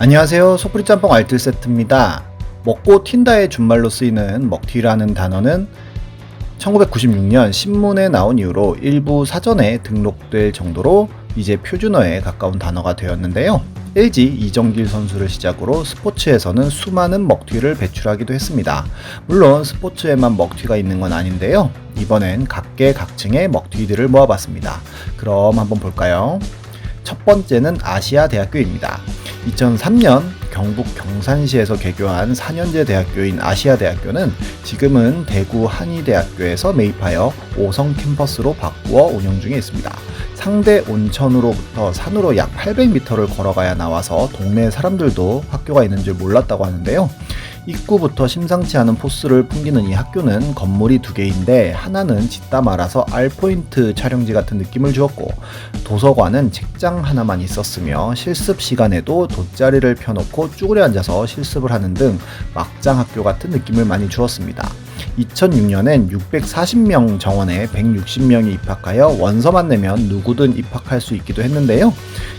안녕하세요. 소프리 짬뽕 알뜰 세트입니다. 먹고 튄다의 준말로 쓰이는 먹튀라는 단어는 1996년 신문에 나온 이후로 일부 사전에 등록될 정도로 이제 표준어에 가까운 단어가 되었는데요. LG 이정길 선수를 시작으로 스포츠에서는 수많은 먹튀를 배출하기도 했습니다. 물론 스포츠에만 먹튀가 있는 건 아닌데요. 이번엔 각계각층의 먹튀들을 모아봤습니다. 그럼 한번 볼까요? 첫 번째는 아시아대학교입니다. 2003년 경북 경산시에서 개교한 4년제 대학교인 아시아대학교는 지금은 대구 한의대학교에서 매입하여 5성 캠퍼스로 바꾸어 운영 중에 있습니다. 상대 온천으로부터 산으로 약 800m를 걸어가야 나와서 동네 사람들도 학교가 있는 줄 몰랐다고 하는데요. 입구부터 심상치 않은 포스를 풍기는 이 학교는 건물이 두 개인데 하나는 짓다 말아서 알포인트 촬영지 같은 느낌을 주었고, 도서관은 책장 하나만 있었으며 실습 시간에도 돗자리를 펴놓고 쭈그려 앉아서 실습을 하는 등 막장 학교 같은 느낌을 많이 주었습니다. 2006년엔 640명 정원에 160명이 입학하여 원서만 내면 누구든 입학할 수 있기도 했는데요.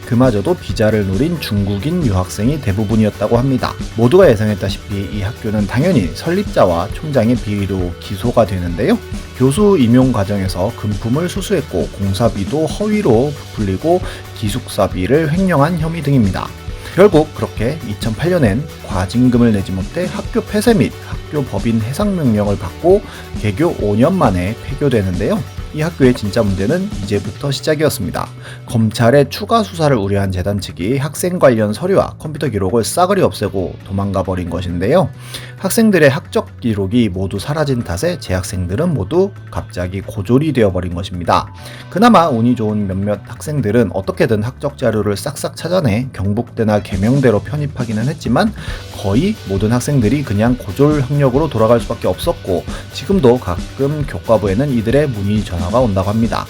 그마저도 비자를 노린 중국인 유학생이 대부분이었다고 합니다. 모두가 예상했다시피 이 학교는 당연히 설립자와 총장의 비리로 기소가 되는데요. 교수 임용 과정에서 금품을 수수했고 공사비도 허위로 부풀리고 기숙사비를 횡령한 혐의 등입니다. 결국 그렇게 2008년엔 과징금을 내지 못해 학교 폐쇄 및 학교 법인 해상 명령을 받고 개교 5년 만에 폐교되는데요. 이 학교의 진짜 문제는 이제부터 시작이었습니다. 검찰의 추가 수사를 우려한 재단 측이 학생 관련 서류와 컴퓨터 기록을 싸그리 없애고 도망가 버린 것인데요. 학생들의 학적 기록이 모두 사라진 탓에 재학생들은 모두 갑자기 고졸이 되어버린 것입니다. 그나마 운이 좋은 몇몇 학생들은 어떻게든 학적 자료를 싹싹 찾아내 경북대나 계명대로 편입하기는 했지만 거의 모든 학생들이 그냥 고졸 학력으로 돌아갈 수밖에 없었고, 지금도 가끔 교과부에는 이들의 문의 전화가 온다고 합니다.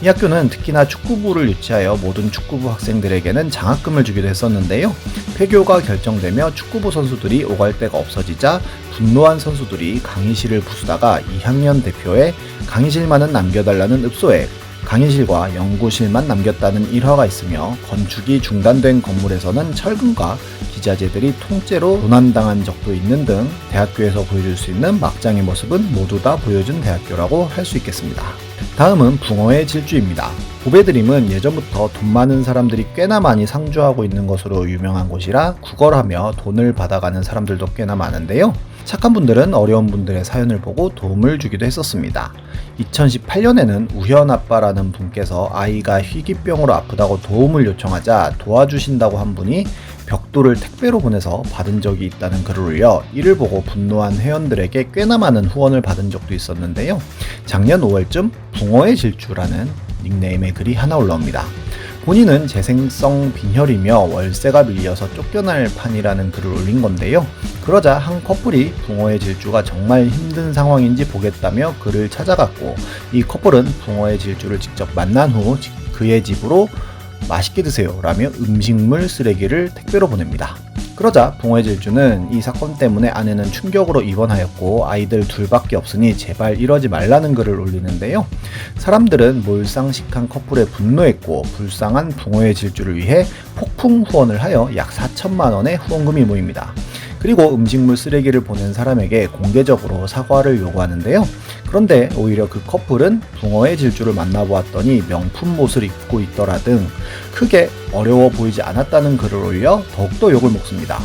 이 학교는 특히나 축구부를 유치하여 모든 축구부 학생들에게는 장학금을 주기도 했었는데요. 폐교가 결정되며 축구부 선수들이 오갈 데가 없어지자 분노한 선수들이 강의실을 부수다가 2학년 대표에 강의실만은 남겨달라는 읍소에 강의실과 연구실만 남겼다는 일화가 있으며, 건축이 중단된 건물에서는 철근과 기자재들이 통째로 도난당한 적도 있는 등 대학교에서 보여줄 수 있는 막장의 모습은 모두 다 보여준 대학교라고 할 수 있겠습니다. 다음은 붕어의 질주입니다. 보배드림은 예전부터 돈 많은 사람들이 꽤나 많이 상주하고 있는 것으로 유명한 곳이라 구걸하며 돈을 받아가는 사람들도 꽤나 많은데요. 착한 분들은 어려운 분들의 사연을 보고 도움을 주기도 했었습니다. 2018년에는 우현아빠라는 분께서 아이가 희귀병으로 아프다고 도움을 요청하자 도와주신다고 한 분이 벽돌을 택배로 보내서 받은 적이 있다는 글을 올려 이를 보고 분노한 회원들에게 꽤나 많은 후원을 받은 적도 있었는데요. 작년 5월쯤 붕어의 질주라는 닉네임의 글이 하나 올라옵니다. 본인은 재생성 빈혈이며 월세가 밀려서 쫓겨날 판이라는 글을 올린 건데요. 그러자 한 커플이 붕어의 질주가 정말 힘든 상황인지 보겠다며 그를 찾아갔고, 이 커플은 붕어의 질주를 직접 만난 후 그의 집으로 맛있게 드세요 라며 음식물 쓰레기를 택배로 보냅니다. 그러자 붕어의 질주는 이 사건 때문에 아내는 충격으로 입원하였고 아이들 둘밖에 없으니 제발 이러지 말라는 글을 올리는데요. 사람들은 몰상식한 커플에 분노했고 불쌍한 붕어의 질주를 위해 폭풍 후원을 하여 약 4천만 원의 후원금이 모입니다. 그리고 음식물 쓰레기를 보낸 사람에게 공개적으로 사과를 요구하는데요. 그런데 오히려 그 커플은 붕어의 질주를 만나보았더니 명품 옷을 입고 있더라 등 크게 어려워 보이지 않았다는 글을 올려 더욱더 욕을 먹습니다.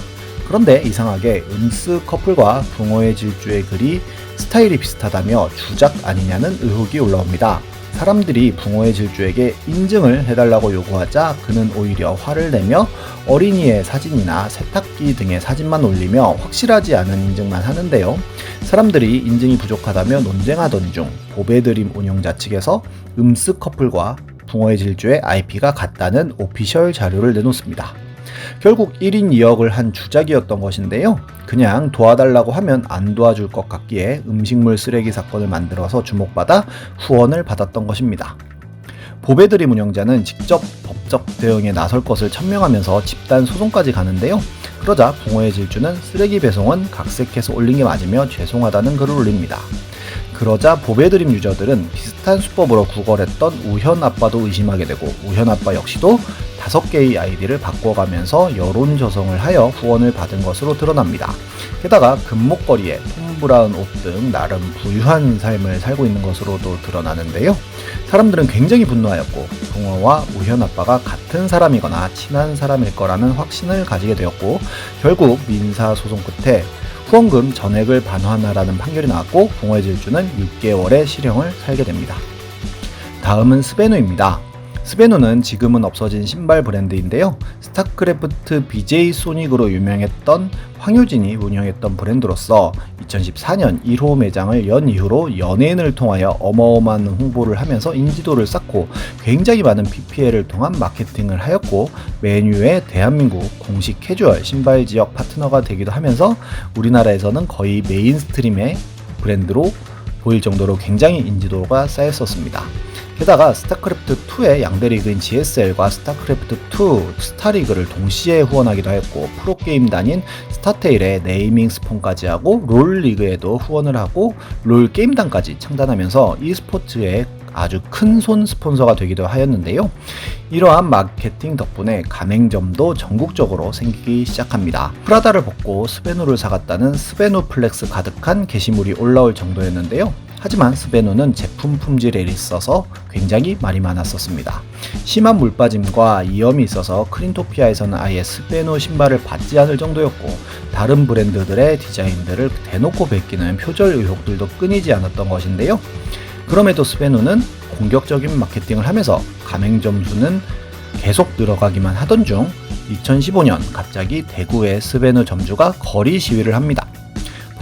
그런데 이상하게 음스 커플과 붕어의 질주의 글이 스타일이 비슷하다며 주작 아니냐는 의혹이 올라옵니다. 사람들이 붕어의 질주에게 인증을 해달라고 요구하자 그는 오히려 화를 내며 어린이의 사진이나 세탁기 등의 사진만 올리며 확실하지 않은 인증만 하는데요. 사람들이 인증이 부족하다며 논쟁하던 중 보배드림 운영자 측에서 음스 커플과 붕어의 질주의 IP가 같다는 오피셜 자료를 내놓습니다. 결국 1인 2역을 한 주작이었던 것인데요. 그냥 도와달라고 하면 안 도와줄 것 같기에 음식물 쓰레기 사건을 만들어서 주목받아 후원을 받았던 것입니다. 보배드림 운영자는 직접 법적 대응에 나설 것을 천명하면서 집단 소송까지 가는데요. 그러자 붕어의 질주는 쓰레기 배송은 각색해서 올린 게 맞으며 죄송하다는 글을 올립니다. 그러자 보배드림 유저들은 비슷한 수법으로 구걸했던 우현 아빠도 의심하게 되고 우현 아빠 역시도 5개의 아이디를 바꿔가면서 여론 조성을 하여 후원을 받은 것으로 드러납니다. 게다가 금목걸이에 톰 브라운 옷 등 나름 부유한 삶을 살고 있는 것으로도 드러나는데요. 사람들은 굉장히 분노하였고 동호와 우현 아빠가 같은 사람이거나 친한 사람일 거라는 확신을 가지게 되었고 결국 민사소송 끝에 후원금 전액을 반환하라는 판결이 나왔고 동호회 질주는 6개월의 실형을 살게 됩니다. 다음은 스베누입니다. 스베누는 지금은 없어진 신발 브랜드인데요. 스타크래프트 BJ 소닉으로 유명했던 황효진이 운영했던 브랜드로서 2014년 1호 매장을 연 이후로 연예인을 통하여 어마어마한 홍보를 하면서 인지도를 쌓고 굉장히 많은 PPL을 통한 마케팅을 하였고 메뉴의 대한민국 공식 캐주얼 신발 지역 파트너가 되기도 하면서 우리나라에서는 거의 메인스트림의 브랜드로 보일 정도로 굉장히 인지도가 쌓였었습니다. 게다가 스타크래프트2의 양대 리그인 GSL과 스타크래프트2 스타리그를 동시에 후원하기도 했고 프로게임단인 스타테일의 네이밍 스폰까지 하고 롤리그에도 후원을 하고 롤게임단까지 창단하면서 e스포츠의 아주 큰 손 스폰서가 되기도 하였는데요. 이러한 마케팅 덕분에 가맹점도 전국적으로 생기기 시작합니다. 프라다를 벗고 스베누를 사갔다는 스베누 플렉스 가득한 게시물이 올라올 정도였는데요. 하지만 스베누는 제품 품질에 있어서 굉장히 말이 많았었습니다. 심한 물빠짐과 이염이 있어서 크린토피아에서는 아예 스베누 신발을 받지 않을 정도였고 다른 브랜드들의 디자인들을 대놓고 베끼는 표절 의혹들도 끊이지 않았던 것인데요. 그럼에도 스베누는 공격적인 마케팅을 하면서 가맹점 수는 계속 늘어가기만 하던 중 2015년 갑자기 대구의 스베누 점주가 거리 시위를 합니다.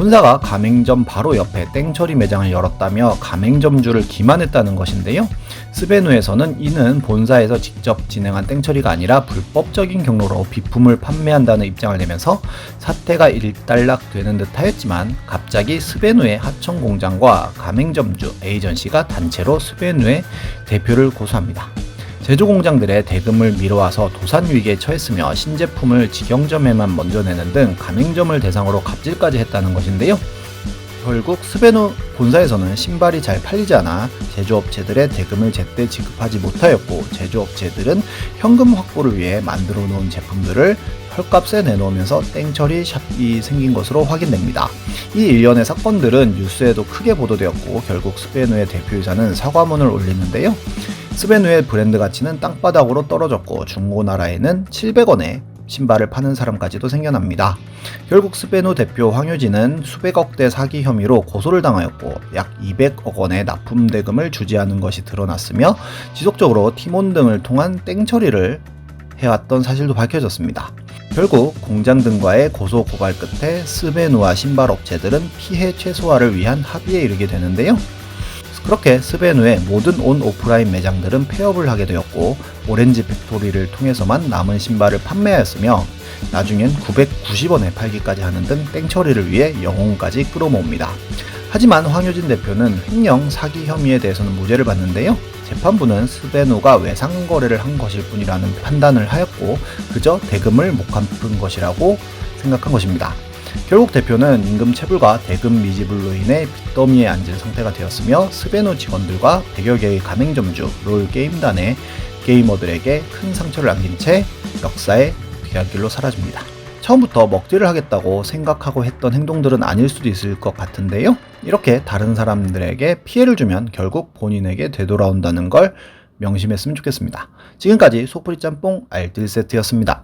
본사가 가맹점 바로 옆에 땡처리 매장을 열었다며 가맹점주를 기만했다는 것인데요. 스베누에서는 이는 본사에서 직접 진행한 땡처리가 아니라 불법적인 경로로 비품을 판매한다는 입장을 내면서 사태가 일단락되는 듯 하였지만 갑자기 스베누의 하청 공장과 가맹점주 에이전시가 단체로 스베누의 대표를 고소합니다. 제조공장들의 대금을 미뤄와서 도산 위기에 처했으며 신제품을 직영점에만 먼저 내는 등 가맹점을 대상으로 갑질까지 했다는 것인데요. 결국 스베누 본사에서는 신발이 잘 팔리지 않아 제조업체들의 대금을 제때 지급하지 못하였고 제조업체들은 현금 확보를 위해 만들어 놓은 제품들을 헐값에 내놓으면서 땡처리 샵이 생긴 것으로 확인됩니다. 이 일련의 사건들은 뉴스에도 크게 보도되었고 결국 스베누의 대표이사는 사과문을 올리는데요. 스베누의 브랜드 가치는 땅바닥으로 떨어졌고 중고나라에는 700원에 신발을 파는 사람까지도 생겨납니다. 결국 스베누 대표 황효진은 수백억대 사기 혐의로 고소를 당하였고 약 200억 원의 납품 대금을 주지 않은 것이 드러났으며 지속적으로 팀원 등을 통한 땡처리를 해왔던 사실도 밝혀졌습니다. 결국 공장 등과의 고소 고발 끝에 스베누와 신발 업체들은 피해 최소화를 위한 합의에 이르게 되는데요. 그렇게 스베누의 모든 온 오프라인 매장들은 폐업을 하게 되었고 오렌지 팩토리를 통해서만 남은 신발을 판매하였으며 나중엔 990원에 팔기까지 하는 등 땡처리를 위해 영혼까지 끌어모읍니다. 하지만 황효진 대표는 횡령 사기 혐의에 대해서는 무죄를 받는데요. 재판부는 스베누가 외상 거래를 한 것일 뿐이라는 판단을 하였고 그저 대금을 못 갚은 것이라고 생각한 것입니다. 결국 대표는 임금 체불과 대금 미지불로 인해 빚더미에 앉은 상태가 되었으며 스베누 직원들과 100여 개의 가맹점주, 롤게임단의 게이머들에게 큰 상처를 남긴 채 역사의 뒤안길로 사라집니다. 처음부터 먹튀를 하겠다고 생각하고 했던 행동들은 아닐 수도 있을 것 같은데요. 이렇게 다른 사람들에게 피해를 주면 결국 본인에게 되돌아온다는 걸 명심했으면 좋겠습니다. 지금까지 소프리 짬뽕 알뜰 세트였습니다.